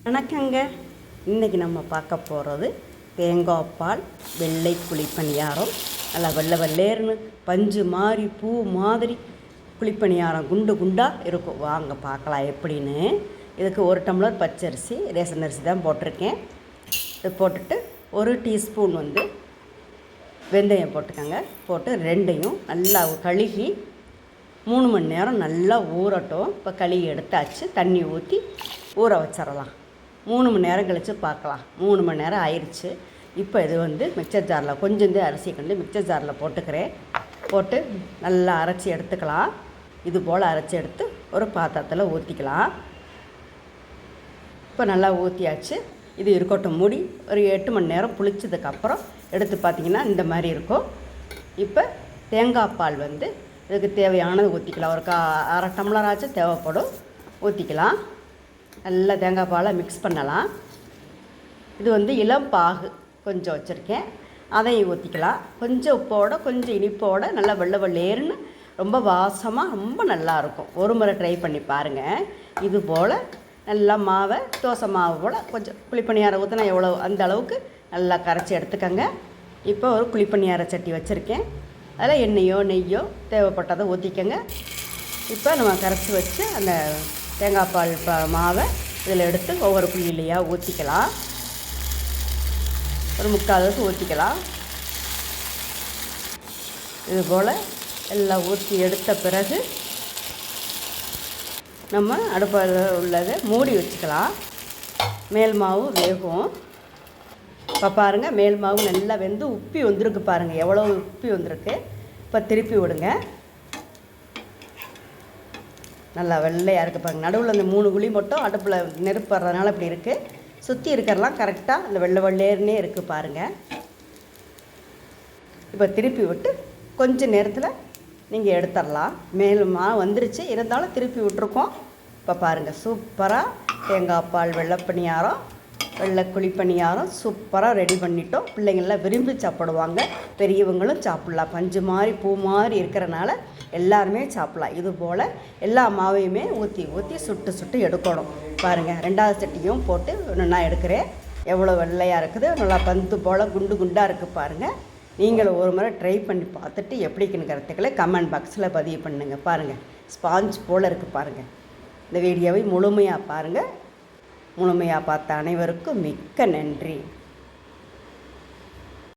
வணக்கங்க. இன்றைக்கி நம்ம பார்க்க போகிறது தேங்காய் பால் வெள்ளை குழிப்பணியாரம். நல்லா வெள்ளை வெள்ளேர்னு பஞ்சு மாதிரி பூ மாதிரி குழிப்பணியாரம் குண்டு குண்டாக இருக்கும். வாங்க பார்க்கலாம் எப்படின்னு. இதுக்கு 1 டம்ளர் பச்சரிசி, ரேஷன் அரிசி தான் போட்டிருக்கேன். இது போட்டுட்டு 1 டீஸ்பூன் வெந்தயம் போட்டுக்கோங்க. போட்டு ரெண்டையும் நல்லா கழுகி 3 மணி நேரம் நல்லா ஊறட்டும். இப்போ கழுகி எடுத்தாச்சு. தண்ணி ஊற்றி ஊற வச்சிடலாம். 3 மணி நேரம் கழித்து பார்க்கலாம். 3 மணி நேரம் ஆயிடுச்சு. இப்போ இது மிக்சர் ஜாரில் கொஞ்சம் அரிசி மிக்சர் ஜாரில் போட்டுக்கிறேன். போட்டு நல்லா அரைச்சி எடுத்துக்கலாம். இது போல் அரைச்சி எடுத்து ஒரு பாத்திரத்தில் ஊற்றிக்கலாம். இப்போ நல்லா ஊற்றியாச்சு. இது இருக்கட்டும். மூடி ஒரு 8 மணி நேரம் புளிச்சதுக்கப்புறம் எடுத்து பார்த்திங்கன்னா இந்த மாதிரி இருக்கும். இப்போ தேங்காய் பால் இதுக்கு தேவையானது ஊற்றிக்கலாம். ஒரு அரை டம்ளராச்சும் தேவைப்படும். ஊற்றிக்கலாம். நல்லா தேங்காய் பாலை மிக்ஸ் பண்ணலாம். இது இளம் பாகு கொஞ்சம் வச்சுருக்கேன், அதையும் ஊற்றிக்கலாம். கொஞ்சம் உப்போட கொஞ்சம் இனிப்போட நல்லா வெள்ளை வெள்ளேர்னு ரொம்ப வாசமாக ரொம்ப நல்லாயிருக்கும். ஒரு முறை ட்ரை பண்ணி பாருங்கள். இது போல் நல்லா மாவை தோசை மாவு போல் கொஞ்சம் குழிப்பணியாரம் ஊற்றினா எவ்வளோ அந்த அளவுக்கு நல்லா கரைச்சி எடுத்துக்கோங்க. இப்போ ஒரு குழிப்பணியார சட்டி வச்சுருக்கேன். அதில் எண்ணெயோ நெய்யோ தேவைப்பட்டதை ஊற்றிக்கங்க. இப்போ நம்ம கரைச்சி வச்சு அந்த தேங்காய் பால் மாவை இதில் எடுத்து ஒவ்வொரு குழியிலையாக ஊற்றிக்கலாம். ஒரு 3/4 அளவுக்கு ஊற்றிக்கலாம். இது போல் எல்லாம் ஊற்றி எடுத்த பிறகு நம்ம அடுப்பில் உள்ளதை மூடி வச்சுக்கலாம். மேல் மாவு வேகும். இப்போ பாருங்கள், மேல் மாவு நல்லா வெந்து உப்பி வந்திருக்கு. பாருங்கள் எவ்வளோ உப்பி வந்திருக்கு. இப்போ திருப்பி விடுங்க. நல்லா வெள்ளையாக இருக்குது பாருங்கள். நடுவில் அந்த 3 குழி மட்டும் அடுப்பில் நெருப்பு வர்றதுனால இப்படி இருக்குது. சுற்றி இருக்கிறலாம் கரெக்டாக அந்த வெள்ளை வெள்ளேர்னே இருக்குது பாருங்கள். இப்போ திருப்பி விட்டு கொஞ்சம் நேரத்தில் நீங்கள் எடுத்துடலாம். மேலும் வந்துருச்சு, இருந்தாலும் திருப்பி விட்டுருக்கோம். இப்போ பாருங்கள், சூப்பராக தேங்காய் பால் வெள்ளைப்பணியாரம் வெள்ளை குழிப்பணியாரம் சூப்பராக ரெடி பண்ணிட்டோம். பிள்ளைங்கள்லாம் விரும்பி சாப்பிடுவாங்க, பெரியவங்களும் சாப்பிட்லாம். பஞ்சு மாதிரி பூ மாதிரி இருக்கிறனால எல்லாருமே சாப்பிட்லாம். இது போல் எல்லா மாவையுமே ஊற்றி ஊற்றி சுட்டு சுட்டு எடுக்கணும். பாருங்கள், 2வது சட்டியும் போட்டு நான் எடுக்கிறேன். எவ்வளோ வெள்ளையாக இருக்குது, நல்லா பந்து போல் குண்டு குண்டாக இருக்குது பாருங்கள். நீங்களும் ஒரு முறை ட்ரை பண்ணி பார்த்துட்டு எப்படிக்குன்னு கருத்துக்களை கமெண்ட் பாக்ஸில் பதிவு பண்ணுங்கள். பாருங்கள், ஸ்பாஞ்ச் போல் இருக்குது பாருங்கள். இந்த வீடியோவை முழுமையாக பாருங்கள். முழுமையாக பார்த்த அனைவருக்கும் மிக்க நன்றி.